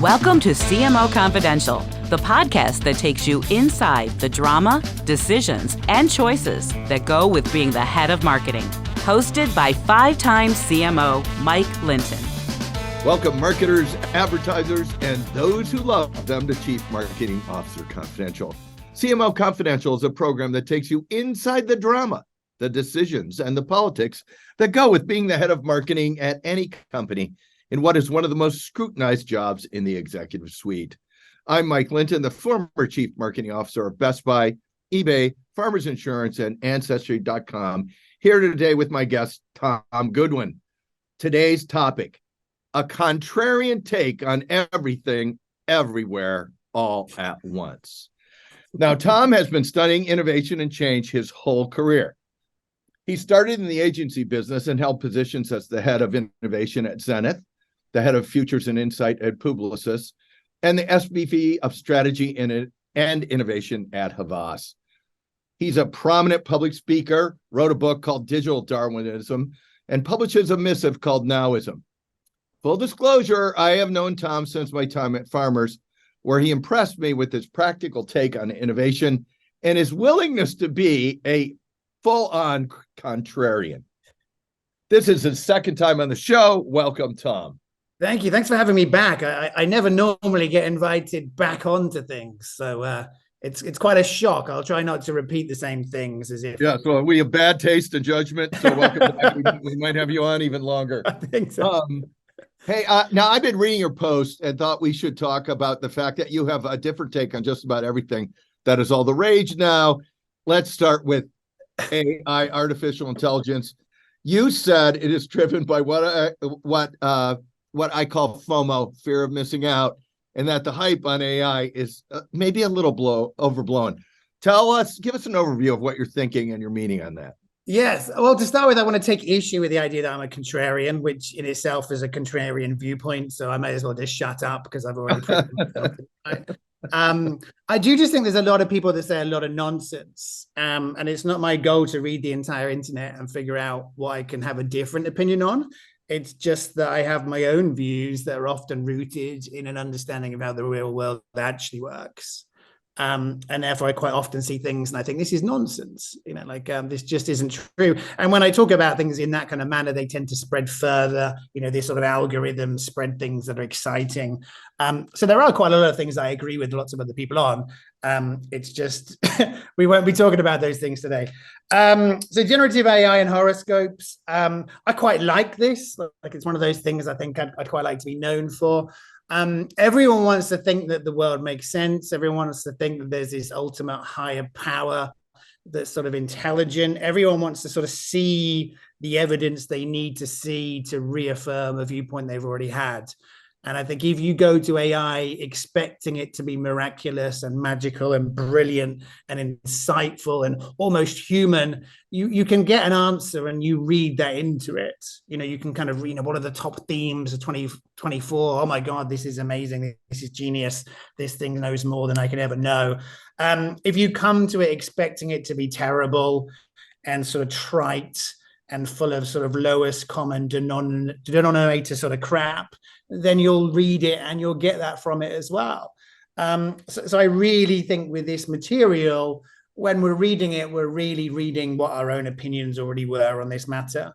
Welcome to CMO Confidential, the podcast that takes you inside the drama, decisions, and choices that go with being the head of marketing. Hosted by five-time CMO Mike Linton. Welcome, marketers, advertisers, and those who love them to Chief Marketing Officer Confidential. CMO Confidential is a program that takes you inside the drama, the decisions, and the politics that go with being the head of marketing at any company in what is one of the most scrutinized jobs in the executive suite. I'm Mike Linton, the former Chief Marketing Officer of Best Buy, eBay, Farmers Insurance, and Ancestry.com, here today with my guest, Tom Goodwin. Today's topic, a contrarian take on everything, everywhere, all at once. Now, Tom has been studying innovation and change his whole career. He started in the agency business and held positions as the head of innovation at Zenith, the head of futures and insight at Publicis, and the SVP of strategy and innovation at Havas. He's a prominent public speaker, wrote a book called Digital Darwinism, and publishes a missive called Nowism. Full disclosure, I have known Tom since my time at Farmers, where he impressed me with his practical take on innovation and his willingness to be a full-on contrarian. This is his second time on the show. Welcome, Tom. Thank you. Thanks for having me back. I never normally get invited back onto things, so it's quite a shock. I'll try not to repeat the same things as if. Yeah, so we have bad taste and judgment, so welcome back. We might have you on even longer. I think so. Hey, now I've been reading your post and thought we should talk about the fact that you have a different take on just about everything that is all the rage now. Let's start with AI, artificial intelligence. You said it is driven by what I call FOMO, fear of missing out, and that the hype on AI is maybe a little overblown. Give us an overview of what you're thinking and your meaning on that. Yes. Well, to start with, I want to take issue with the idea that I'm a contrarian, which in itself is a contrarian viewpoint. So I may as well just shut up because I've already proven myself. I do just think there's a lot of people that say a lot of nonsense. And it's not my goal to read the entire internet and figure out what I can have a different opinion on. It's just that I have my own views that are often rooted in an understanding of how the real world actually works. And therefore I quite often see things and I think this is nonsense, this just isn't true. And when I talk about things in that kind of manner, they tend to spread further, these sort of algorithms spread things that are exciting. So there are quite a lot of things I agree with lots of other people on. It's just, we won't be talking about those things today. So generative AI and horoscopes, I quite like this. Like it's one of those things I think I'd quite like to be known for. Everyone wants to think that the world makes sense. Everyone wants to think that there's this ultimate higher power that's sort of intelligent. Everyone wants to sort of see the evidence they need to see to reaffirm a viewpoint they've already had. And I think if you go to AI expecting it to be miraculous and magical and brilliant and insightful and almost human, you can get an answer and you read that into it. You can kind of read what are the top themes of 2024. Oh my God, this is amazing. This is genius. This thing knows more than I could ever know. If you come to it expecting it to be terrible and sort of trite and full of sort of lowest common denominator sort of crap, then you'll read it and you'll get that from it as well. So I really think with this material, when we're reading it, we're really reading what our own opinions already were on this matter.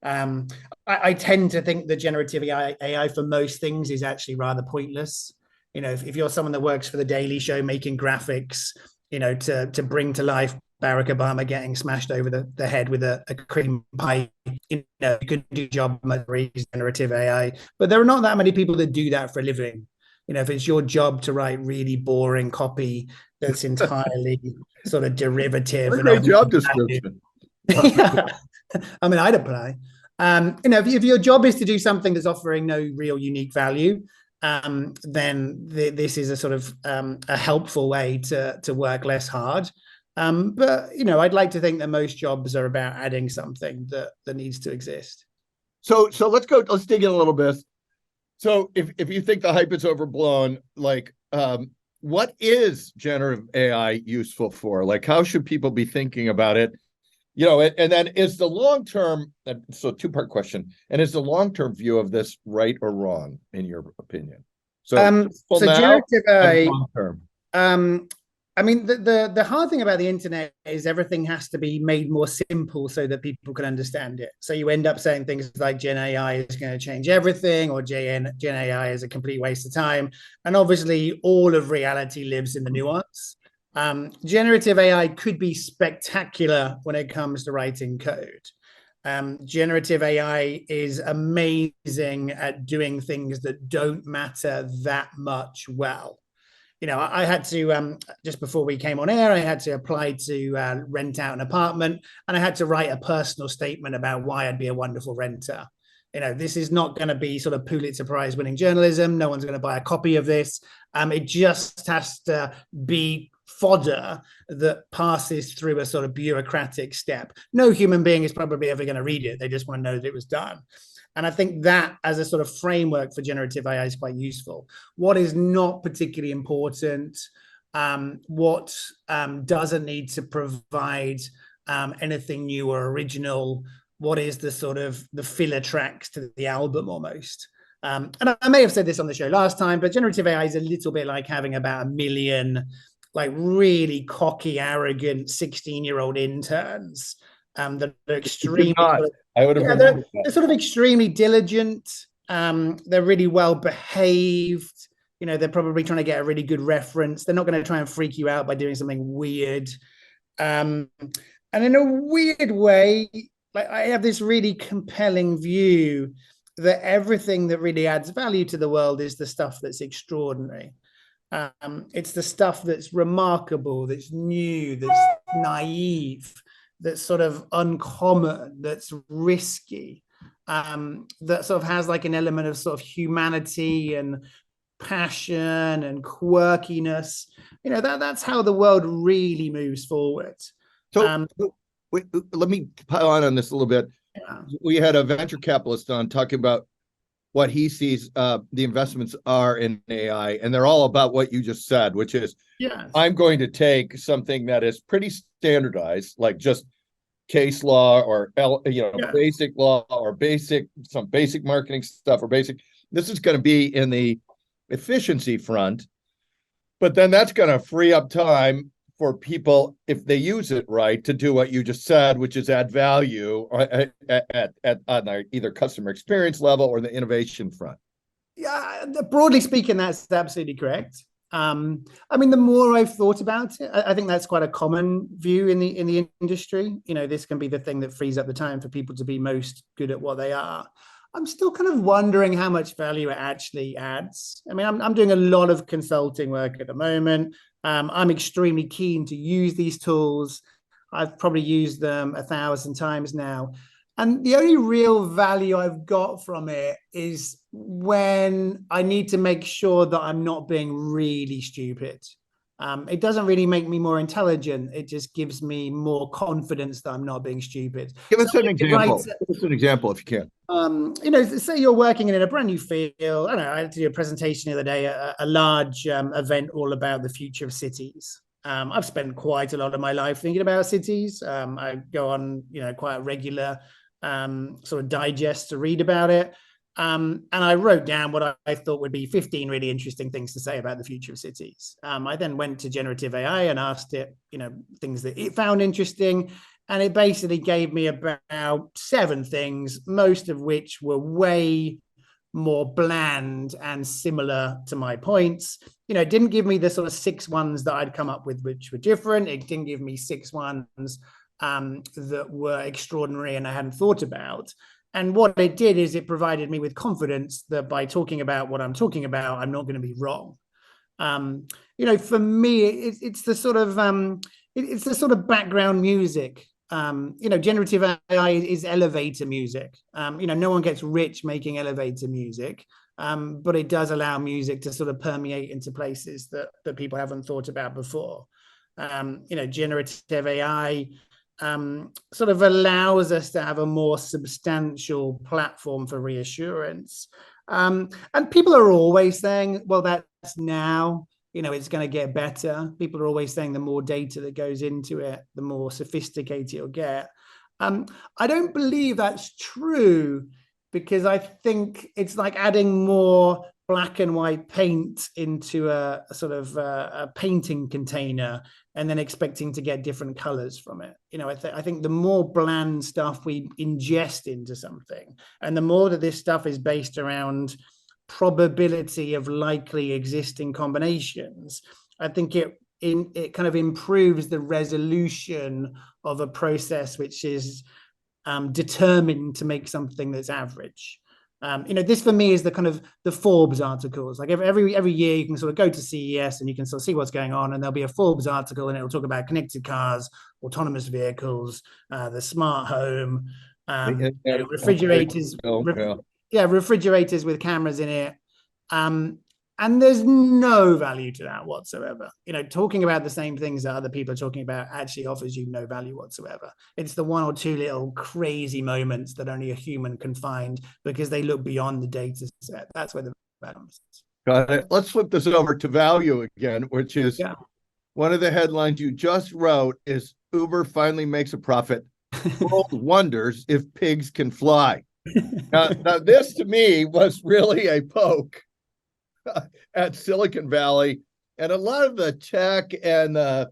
I tend to think the generative AI for most things is actually rather pointless. If you're someone that works for the Daily Show making graphics, to bring to life Barack Obama getting smashed over the head with a cream pie, you could do a job with generative AI, but there are not that many people that do that for a living. If it's your job to write really boring copy that's entirely sort of derivative. What a great job description. Yeah. I mean, I'd apply. If your job is to do something that's offering no real unique value, then this is a sort of a helpful way to work less hard. But I'd like to think that most jobs are about adding something that needs to exist. So let's dig in a little bit. So if you think the hype is overblown, what is generative AI useful for? How should people be thinking about it? And then is the long-term, so two-part question, and is the long-term view of this right or wrong in your opinion? So, so now generative AI, long term. I mean, the hard thing about the internet is everything has to be made more simple so that people can understand it. So you end up saying things like Gen AI is going to change everything, or Gen AI is a complete waste of time. And obviously, all of reality lives in the nuance. Generative AI could be spectacular when it comes to writing code. Generative AI is amazing at doing things that don't matter that much well. You know, I had to, just before we came on air, I had to apply to rent out an apartment, and I had to write a personal statement about why I'd be a wonderful renter. You know, this is not going to be sort of Pulitzer Prize winning journalism. No one's going to buy a copy of this. It just has to be fodder that passes through a sort of bureaucratic step. No human being is probably ever going to read it. They just want to know that it was done. And I think that as a sort of framework for generative AI is quite useful. What is not particularly important, what doesn't need to provide anything new or original, what is the sort of the filler tracks to the album almost. And I may have said this on the show last time, but generative AI is a little bit like having about 1 million like really cocky, arrogant 16-year-old interns that are extremely they're sort of extremely diligent. They're really well behaved. You know, they're probably trying to get a really good reference. They're not going to try and freak you out by doing something weird. And in a weird way, like I have this really compelling view that everything that really adds value to the world is the stuff that's extraordinary. It's the stuff that's remarkable, that's new, that's naive, that's sort of uncommon, that's risky, that sort of has like an element of sort of humanity and passion and quirkiness. You know, that's how the world really moves forward. So let me pile on this a little bit. Yeah. We had a venture capitalist on talking about what he sees the investments are in AI, and they're all about what you just said, which is, yes, I'm going to take something that is pretty standardized, like just case law or basic law or some basic marketing stuff or basic. This is going to be in the efficiency front, but then that's going to free up time for people, if they use it right, to do what you just said, which is add value on either customer experience level or the innovation front. Yeah, broadly speaking, that's absolutely correct. I mean, the more I've thought about it, I think that's quite a common view in the industry. You know, this can be the thing that frees up the time for people to be most good at what they are. I'm still kind of wondering how much value it actually adds. I mean, I'm doing a lot of consulting work at the moment. I'm extremely keen to use these tools. I've probably used them 1,000 times now. And the only real value I've got from it is when I need to make sure that I'm not being really stupid. It doesn't really make me more intelligent. It just gives me more confidence that I'm not being stupid. Give us an example. Give us an example if you can. You know, say you're working in a brand new field. I don't know, I had to do a presentation the other day, a large event all about the future of cities. I've spent quite a lot of my life thinking about cities. I go on, you know, quite a regular sort of digest to read about it. And I wrote down what I thought would be 15 really interesting things to say about the future of cities. I then went to generative AI and asked it, you know, things that it found interesting. And it basically gave me about 7 things, most of which were way more bland and similar to my points. You know, it didn't give me the sort of 6 ones that I'd come up with, which were different. It didn't give me 6 ones that were extraordinary and I hadn't thought about. And what it did is it provided me with confidence that by talking about what I'm talking about, I'm not going to be wrong. You know, for me, it's the sort of it's the sort of background music. You know, generative AI is elevator music. You know, no one gets rich making elevator music, but it does allow music to sort of permeate into places that people haven't thought about before. You know, generative AI sort of allows us to have a more substantial platform for reassurance. And people are always saying, well, that's now, you know, it's going to get better. People are always saying the more data that goes into it, the more sophisticated it'll get. I don't believe that's true, because I think it's like adding more black and white paint into a sort of a painting container and then expecting to get different colors from it. I think the more bland stuff we ingest into something, and the more that this stuff is based around probability of likely existing combinations, I think it kind of improves the resolution of a process which is determined to make something that's average. This for me is the kind of the Forbes articles. Like every year you can sort of go to CES and you can sort of see what's going on, and there'll be a Forbes article and it'll talk about connected cars, autonomous vehicles, the smart home, refrigerators, refrigerators with cameras in it. And there's no value to that whatsoever. Talking about the same things that other people are talking about actually offers you no value whatsoever. It's the one or two little crazy moments that only a human can find because they look beyond the data set. That's where the value comes. Got it. Let's flip this over to value again, which is one of the headlines you just wrote is Uber finally makes a profit. World wonders if pigs can fly. Now, this to me was really a poke at Silicon Valley, and a lot of the tech and the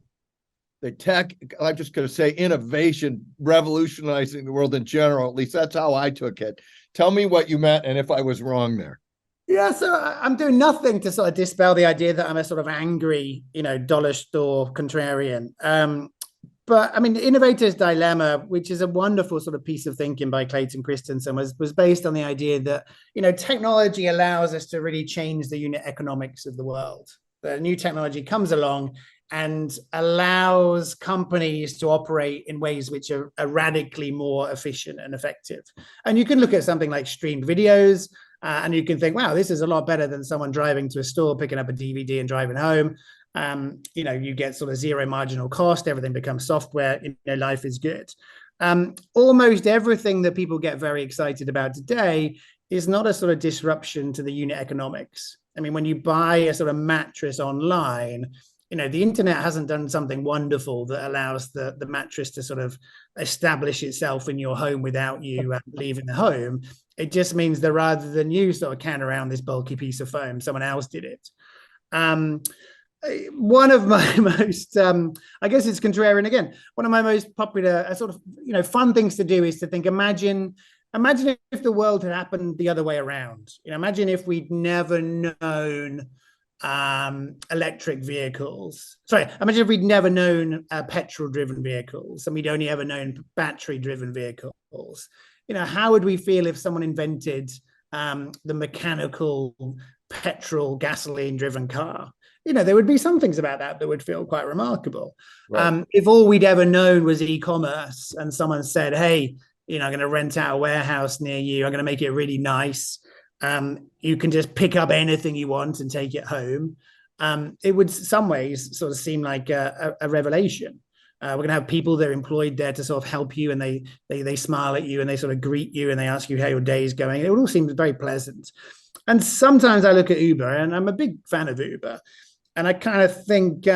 tech, I'm just going to say innovation, revolutionizing the world in general. At least that's how I took it. Tell me what you meant and if I was wrong there. Yeah, so I'm doing nothing to sort of dispel the idea that I'm a sort of angry, dollar store contrarian. But I mean, the Innovator's Dilemma, which is a wonderful sort of piece of thinking by Clayton Christensen, was based on the idea that, technology allows us to really change the unit economics of the world. The new technology comes along and allows companies to operate in ways which are radically more efficient and effective. And you can look at something like streamed videos, and you can think, wow, this is a lot better than someone driving to a store, picking up a DVD and driving home. You get sort of zero marginal cost, everything becomes software, life is good. Almost everything that people get very excited about today is not a sort of disruption to the unit economics. I mean, when you buy a sort of mattress online, the internet hasn't done something wonderful that allows the mattress to sort of establish itself in your home without you leaving the home. It just means that rather than you sort of can around this bulky piece of foam, someone else did it. One of my most, I guess it's contrarian again, one of my most popular sort of, fun things to do is to think, imagine if the world had happened the other way around. Imagine if we'd never known electric vehicles. Imagine if we'd never known petrol-driven vehicles and we'd only ever known battery-driven vehicles. How would we feel if someone invented the mechanical petrol gasoline-driven car? There would be some things about that would feel quite remarkable. Right. If all we'd ever known was e-commerce and someone said, hey, I'm going to rent out a warehouse near you. I'm going to make it really nice. You can just pick up anything you want and take it home. It would, in some ways, sort of seem like a revelation. We're going to have people that are employed there to sort of help you, and they smile at you and they sort of greet you and they ask you how your day is going. It all seems very pleasant. And sometimes I look at Uber, and I'm a big fan of Uber. And I kind of think,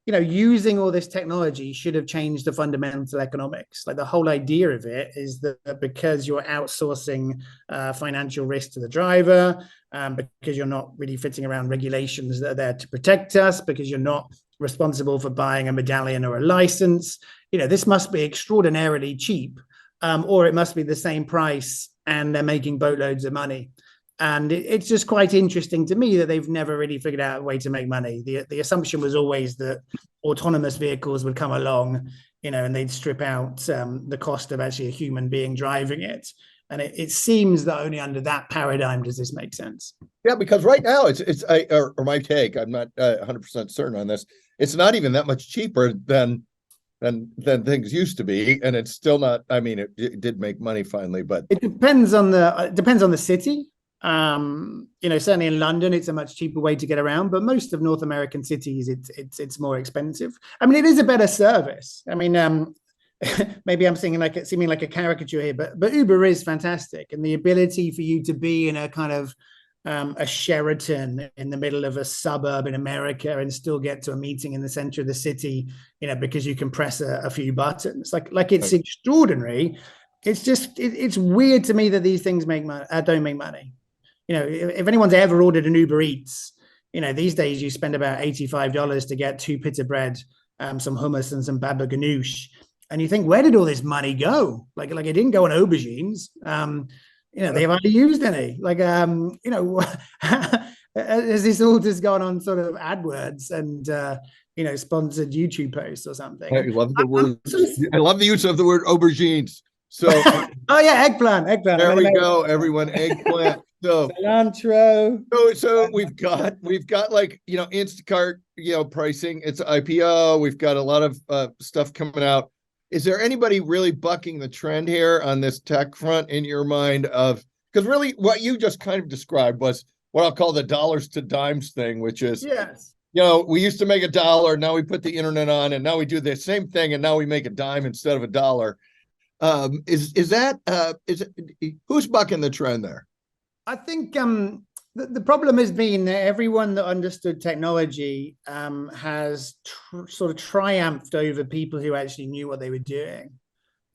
using all this technology should have changed the fundamental economics. Like the whole idea of it is that because you're outsourcing financial risk to the driver, because you're not really fitting around regulations that are there to protect us, because you're not responsible for buying a medallion or a license, this must be extraordinarily cheap, or it must be the same price and they're making boatloads of money. And it's just quite interesting to me that they've never really figured out a way to make money. The assumption was always that autonomous vehicles would come along, and they'd strip out the cost of actually a human being driving it. And it seems that only under that paradigm does this make sense. Yeah, because right now it's my take. I'm not 100% certain on this. It's not even that much cheaper than things used to be, and it's still not. I mean, it did make money finally, but it depends on the city. Certainly in London, it's a much cheaper way to get around, but most of North American cities, it's more expensive. I mean, it is a better service. I mean, maybe I'm seeming like a caricature here, but Uber is fantastic, and the ability for you to be in a kind of a Sheraton in the middle of a suburb in America and still get to a meeting in the center of the city, because you can press a few buttons, like it's extraordinary. It's just it's weird to me that these things don't make money. if anyone's ever ordered an Uber Eats, these days you spend about $85 to get 2 pita bread, some hummus and some baba ganoush. And you think, where did all this money go? Like it didn't go on aubergines. They hardly used any. Has this all just gone on sort of AdWords and, sponsored YouTube posts or something? I love the word. I love the use of the word aubergines. So, oh yeah, eggplant. There we go, everyone. Eggplant. So cilantro. So we've got like, Instacart, pricing. It's IPO. We've got a lot of stuff coming out. Is there anybody really bucking the trend here on this tech front in your mind because really what you just kind of described was what I'll call the dollars to dimes thing, which is, yes, we used to make $1. Now we put the internet on and now we do the same thing. And now we make a dime instead of $1. Who's bucking the trend there? I think the problem has been that everyone that understood technology has sort of triumphed over people who actually knew what they were doing.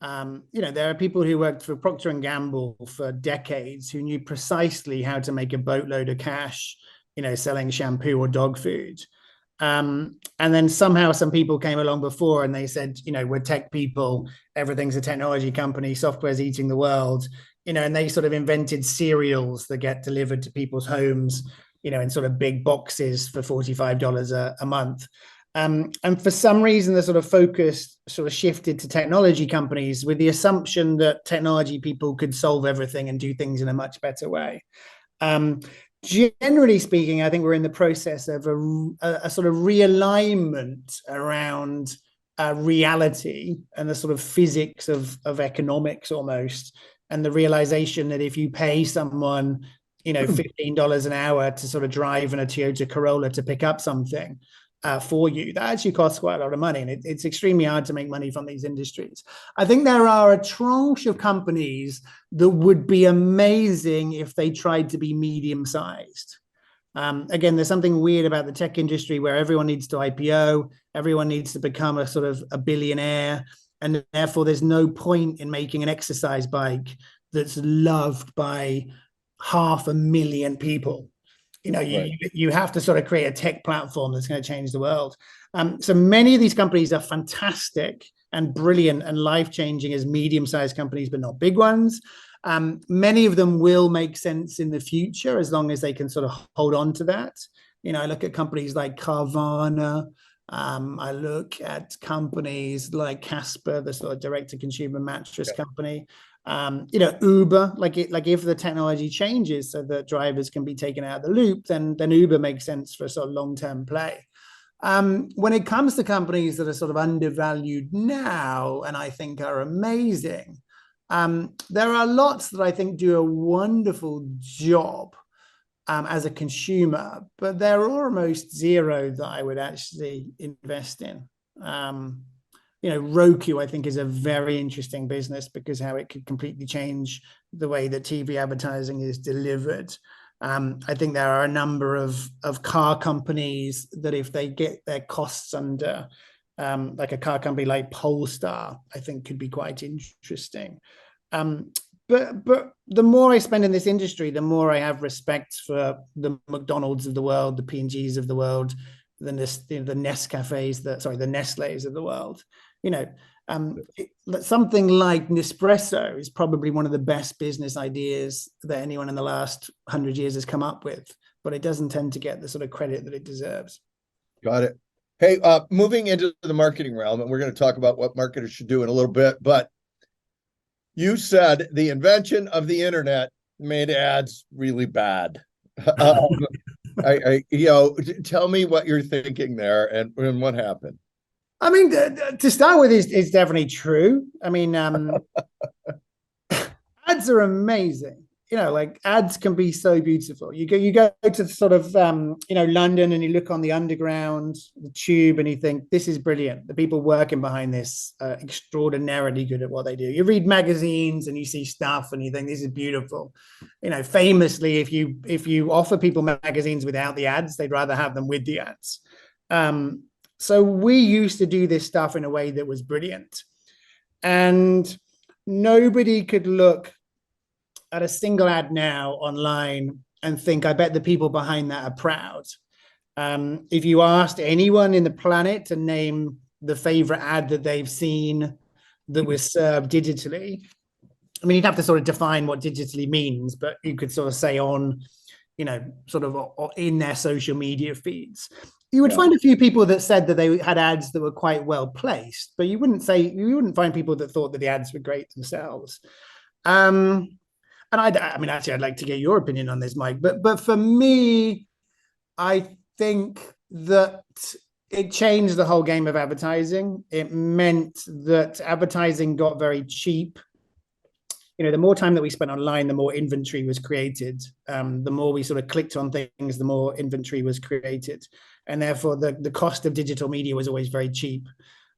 There are people who worked for Procter & Gamble for decades who knew precisely how to make a boatload of cash, selling shampoo or dog food. And then somehow some people came along before and they said, we're tech people, everything's a technology company, software's eating the world, and they sort of invented cereals that get delivered to people's homes, in sort of big boxes for $45 a month. And for some reason, the sort of focus sort of shifted to technology companies with the assumption that technology people could solve everything and do things in a much better way. Generally speaking, I think we're in the process of a sort of realignment around reality and the sort of physics of economics almost, and the realization that if you pay someone, $15 an hour to sort of drive in a Toyota Corolla to pick up something for you, that actually costs quite a lot of money, and it's extremely hard to make money from these industries. I think there are a tranche of companies that would be amazing if they tried to be medium-sized. Again, there's something weird about the tech industry where everyone needs to IPO, everyone needs to become a sort of a billionaire, and therefore there's no point in making an exercise bike that's loved by 500,000 people. Right. You have to sort of create a tech platform that's going to change the world. So many of these companies are fantastic and brilliant and life-changing as medium-sized companies, but not big ones. Many of them will make sense in the future as long as they can sort of hold on to that. I look at companies like Carvana. I look at companies like Casper, the sort of direct-to-consumer mattress company. Uber, like if the technology changes so that drivers can be taken out of the loop, then Uber makes sense for a sort of long-term play. When it comes to companies that are sort of undervalued now and I think are amazing, there are lots that I think do a wonderful job as a consumer, but they're almost zero that I would actually invest in. Roku, I think, is a very interesting business because how it could completely change the way that TV advertising is delivered. I think there are a number of car companies that if they get their costs under, like a car company like Polestar, I think could be quite interesting. But the more I spend in this industry, the more I have respect for the McDonald's of the world, the P&Gs of the world, the Nescafes, the Nestle's of the world. Something like Nespresso is probably one of the best business ideas that anyone in the last 100 years has come up with, but it doesn't tend to get the sort of credit that it deserves. Got it. Hey, moving into the marketing realm, and we're going to talk about what marketers should do in a little bit, but you said the invention of the internet made ads really bad. Tell me what you're thinking there and what happened. I mean, to start with, it's definitely true. I mean, ads are amazing. Like ads can be so beautiful. You go to sort of, London and you look on the underground, the tube, and you think, this is brilliant. The people working behind this are extraordinarily good at what they do. You read magazines and you see stuff and you think, this is beautiful. Famously, if you offer people magazines without the ads, they'd rather have them with the ads. So we used to do this stuff in a way that was brilliant. And nobody could look at a single ad now online and think, I bet the people behind that are proud. If you asked anyone in the planet to name the favorite ad that they've seen that was served digitally, I mean, you'd have to sort of define what digitally means, but you could sort of say on, sort of in their social media feeds. You would find a few people that said that they had ads that were quite well placed, but you wouldn't find people that thought that the ads were great themselves. And I mean, actually, I'd like to get your opinion on this, Mike. But for me, I think that it changed the whole game of advertising. It meant that advertising got very cheap. The more time that we spent online, the more inventory was created. The more we sort of clicked on things, the more inventory was created. And therefore, the cost of digital media was always very cheap.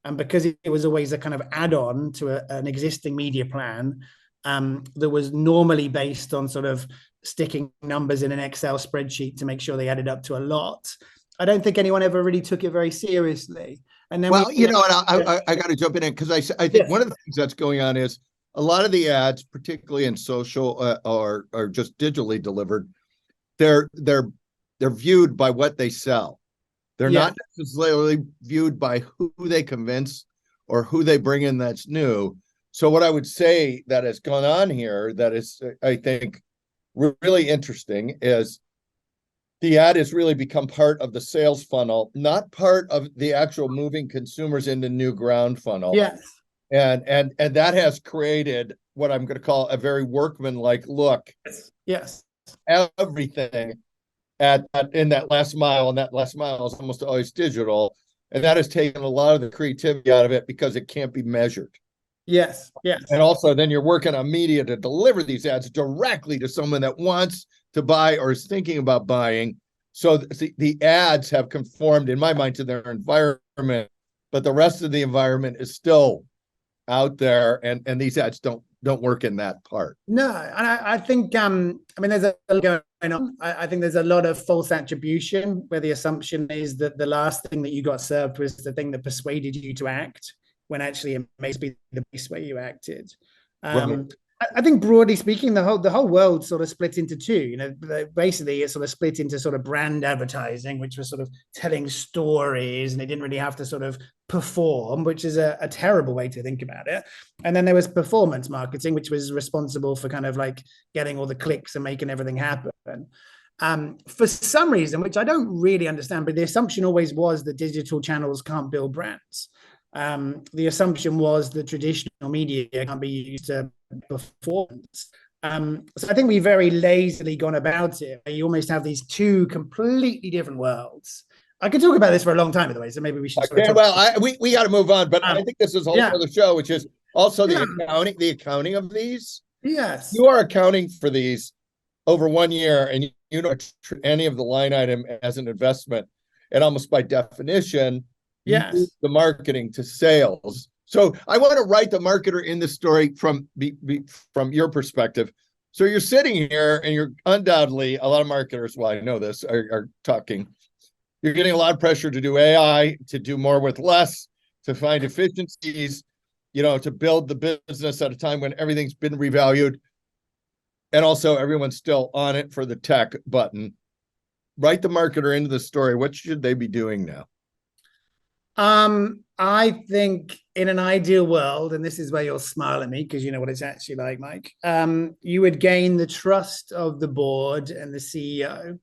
And because it was always a kind of add-on to an existing media plan that was normally based on sort of sticking numbers in an Excel spreadsheet to make sure they added up to a lot, I don't think anyone ever really took it very seriously. And then I got to jump in because I think one of the things that's going on is a lot of the ads, particularly in social or just digitally delivered, they're viewed by what they sell. They're not necessarily viewed by who they convince or who they bring in that's new. So what I would say that has gone on here that is, I think, really interesting is the ad has really become part of the sales funnel, not part of the actual moving consumers into new ground funnel. Yes. And that has created what I'm going to call a very workmanlike look. Yes. Everything in that last mile, and that last mile is almost always digital. And that has taken a lot of the creativity out of it because it can't be measured. Yes. Yes. And also then you're working on media to deliver these ads directly to someone that wants to buy or is thinking about buying. So the ads have conformed, in my mind, to their environment, but the rest of the environment is still out there, and these ads don't work in that part. No, and I think I mean, there's a lot going on. I think there's a lot of false attribution where the assumption is that the last thing that you got served was the thing that persuaded you to act, when actually it may be the best way you acted. Right. I think broadly speaking, the whole world sort of split into two. Basically it sort of split into sort of brand advertising, which was sort of telling stories, and they didn't really have to sort of perform, which is a terrible way to think about it. And then there was performance marketing, which was responsible for kind of like getting all the clicks and making everything happen. For some reason, which I don't really understand, but the assumption always was that digital channels can't build brands. The assumption was that traditional media can't be used to performance. So I think we very lazily gone about it. You almost have these two completely different worlds. I could talk about this for a long time, by the way, so maybe we should. We got to move on, but I think this is a whole other show, which is also the accounting of these. Yes, you are accounting for these over 1 year, and you don't treat any of the line item as an investment, and almost by definition, yes, the marketing to sales. So I want to write the marketer in the story from your perspective. So you're sitting here, and you're undoubtedly, a lot of marketers, well, I know this, are talking. You're getting a lot of pressure to do AI, to do more with less, to find efficiencies, to build the business at a time when everything's been revalued. And also everyone's still on it for the tech button. Write the marketer into the story. What should they be doing now? I think in an ideal world, and this is where you'll smile at me because you know what it's actually like, Mike, you would gain the trust of the board and the CEO.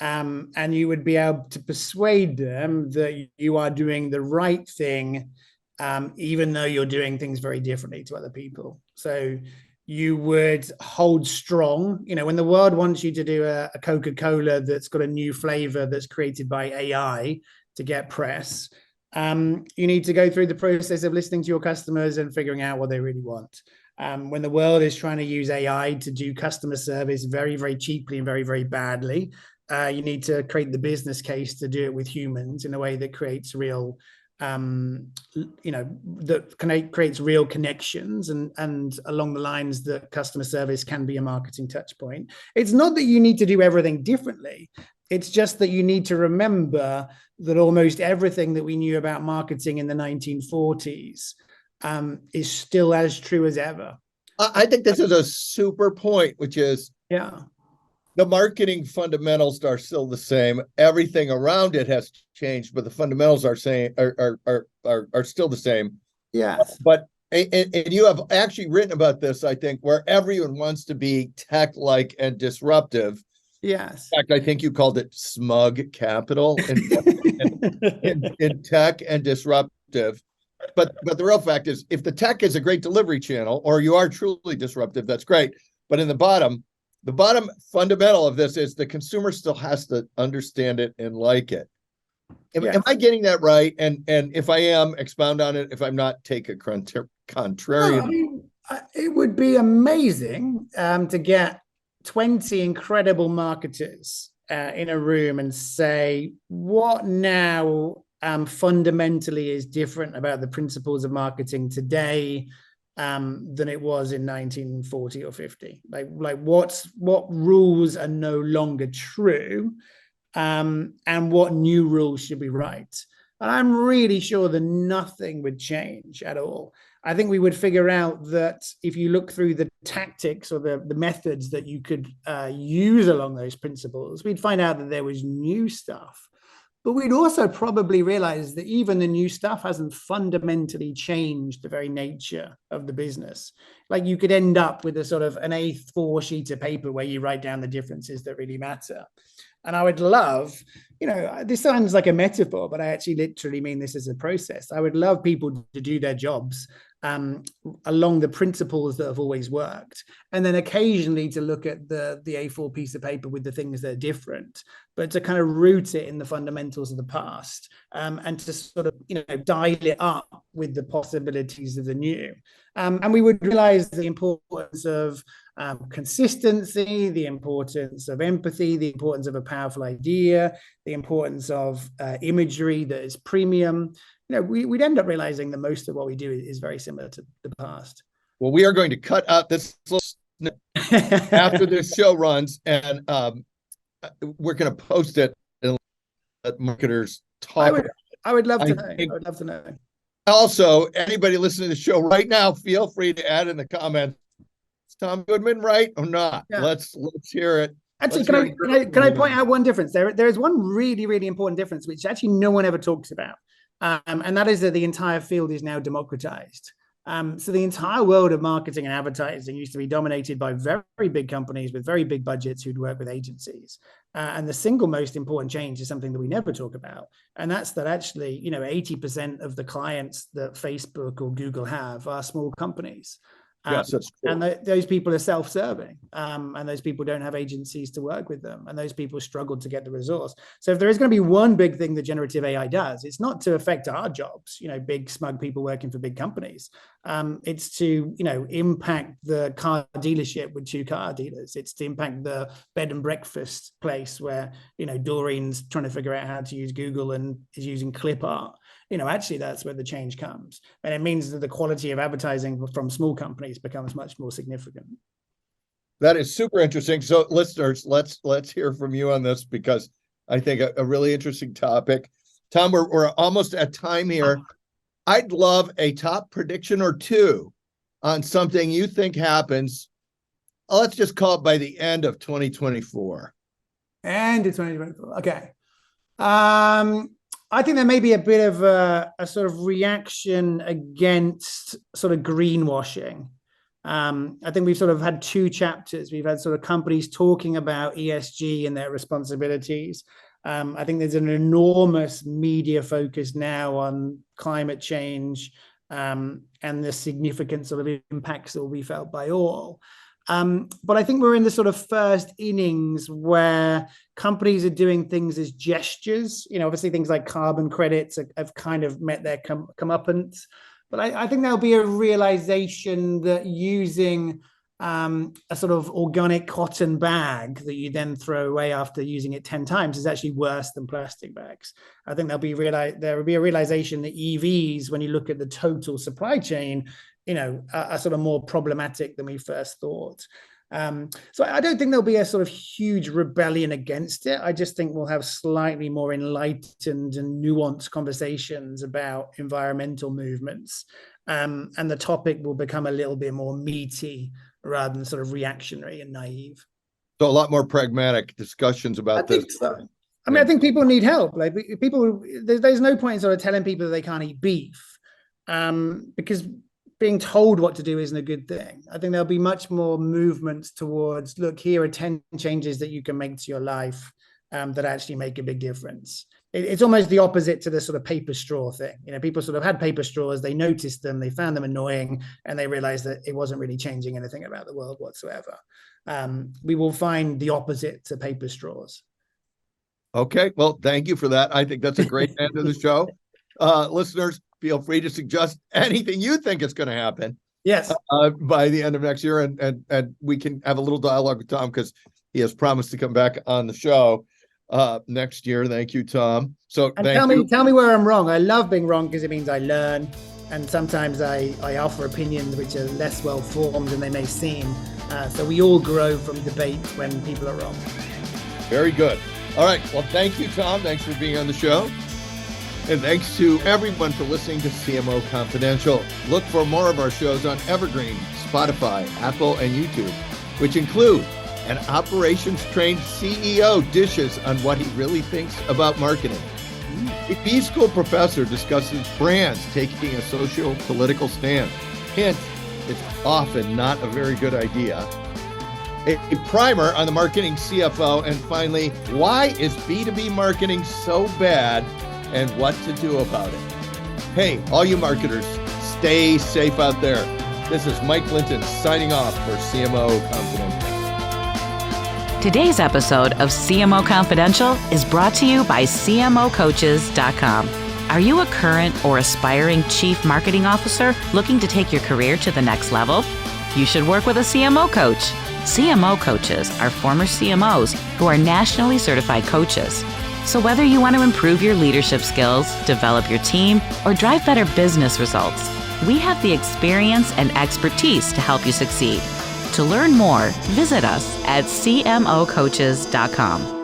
And you would be able to persuade them that you are doing the right thing, even though you're doing things very differently to other people. So you would hold strong. When the world wants you to do a Coca-Cola that's got a new flavor that's created by AI to get press, you need to go through the process of listening to your customers and figuring out what they really want. When the world is trying to use AI to do customer service very, very cheaply and very, very badly, you need to create the business case to do it with humans in a way that creates real, creates real connections and along the lines that customer service can be a marketing touch point. It's not that you need to do everything differently. It's just that you need to remember that almost everything that we knew about marketing in the 1940s is still as true as ever. I think this is a super point, which is, the marketing fundamentals are still the same. Everything around it has changed, but the fundamentals are still the same. Yes. But and you have actually written about this, I think, where everyone wants to be tech-like and disruptive. Yes. In fact, I think you called it smug capital in tech and disruptive. But the real fact is, if the tech is a great delivery channel, or you are truly disruptive, that's great. But in the bottom fundamental of this is the consumer still has to understand it and like it. Am I getting that right? And if I am, expound on it. If I'm not, take a contrarian. No, I mean, it would be amazing to get 20 incredible marketers in a room and say, what now fundamentally is different about the principles of marketing today than it was in 1940 or 50? Like what rules are no longer true, and what new rules should we write? And I'm really sure that nothing would change at all. I think we would figure out that if you look through the tactics or the methods that you could use along those principles, we'd find out that there was new stuff. But we'd also probably realize that even the new stuff hasn't fundamentally changed the very nature of the business. Like you could end up with a sort of an A4 sheet of paper where you write down the differences that really matter. And I would love, this sounds like a metaphor, but I actually literally mean this as a process. I would love people to do their jobs along the principles that have always worked. And then occasionally to look at the A4 piece of paper with the things that are different, but to kind of root it in the fundamentals of the past, and to sort of, dial it up with the possibilities of the new. And we would realize the importance of consistency, the importance of empathy, the importance of a powerful idea, the importance of imagery that is premium. We'd end up realizing that most of what we do is very similar to the past. Well, we are going to cut out this after this show runs, and we're going to post it and let marketers talk. I would love to know. I would love to know. Also, anybody listening to the show right now, feel free to add in the comments, is Tom Goodwin right or not? Yeah. Let's hear it. Actually, can I point out one difference? There is one really, really important difference, which actually no one ever talks about. And that is that the entire field is now democratized. So the entire world of marketing and advertising used to be dominated by very big companies with very big budgets who'd work with agencies. And the single most important change is something that we never talk about. And that's that actually, 80% of the clients that Facebook or Google have are small companies. Yes, that's true. And those people are self-serving, and those people don't have agencies to work with them, and those people struggle to get the resource. So if there is going to be one big thing that generative AI does, it's not to affect our jobs, big smug people working for big companies. It's to, impact the car dealership with 2 car dealers. It's to impact the bed and breakfast place where, Doreen's trying to figure out how to use Google and is using clip art. Actually, that's where the change comes. And it means that the quality of advertising from small companies becomes much more significant. That is super interesting. So listeners, let's hear from you on this, because I think a really interesting topic. Tom, we're almost at time here. I'd love a top prediction or 2 on something you think happens. Let's just call it by the end of 2024. End of 2024. Okay. I think there may be a bit of a sort of reaction against sort of greenwashing. I think we've sort of had 2 chapters. We've had sort of companies talking about ESG and their responsibilities. I think there's an enormous media focus now on climate change, and the significant sort of impacts that will be felt by all. But I think we're in the sort of first innings where companies are doing things as gestures. Obviously things like carbon credits have kind of met their comeuppance. But I think there'll be a realization that using a sort of organic cotton bag that you then throw away after using it 10 times is actually worse than plastic bags. I think there will be a realization that EVs, when you look at the total supply chain, are sort of more problematic than we first thought. So I don't think there'll be a sort of huge rebellion against it. I just think we'll have slightly more enlightened and nuanced conversations about environmental movements. And the topic will become a little bit more meaty rather than sort of reactionary and naive. So a lot more pragmatic discussions about this. I think so. I mean, I think people need help. Like people, there's no point in sort of telling people that they can't eat beef, because being told what to do isn't a good thing. I think there'll be much more movement towards, look, here are 10 changes that you can make to your life that actually make a big difference. It's almost the opposite to the sort of paper straw thing. You know, people sort of had paper straws, they noticed them, they found them annoying, and they realized that it wasn't really changing anything about the world whatsoever. We will find the opposite to paper straws. Okay, well, thank you for that. I think that's a great end of the show. Listeners, feel free to suggest anything you think is going to happen. Yes. By the end of next year, and we can have a little dialogue with Tom because he has promised to come back on the show next year. Thank you, Tom. So tell me where I'm wrong. I love being wrong because it means I learn, and sometimes I offer opinions which are less well formed than they may seem. So we all grow from debate when people are wrong. Very good. All right. Well, thank you, Tom. Thanks for being on the show. And thanks to everyone for listening to CMO Confidential. Look for more of our shows on Evergreen, Spotify, Apple, and YouTube, which include an operations-trained CEO dishes on what he really thinks about marketing. A B-School professor discusses brands taking a socio-political stand. Hint, it's often not a very good idea. A primer on the marketing CFO. And finally, why is B2B marketing so bad and what to do about it? Hey, all you marketers, stay safe out there. This is Mike Linton signing off for CMO Confidential. Today's episode of CMO Confidential is brought to you by CMOcoaches.com. Are you a current or aspiring chief marketing officer looking to take your career to the next level? You should work with a CMO coach. CMO coaches are former CMOs who are nationally certified coaches. So whether you want to improve your leadership skills, develop your team, or drive better business results, we have the experience and expertise to help you succeed. To learn more, visit us at CMOcoaches.com.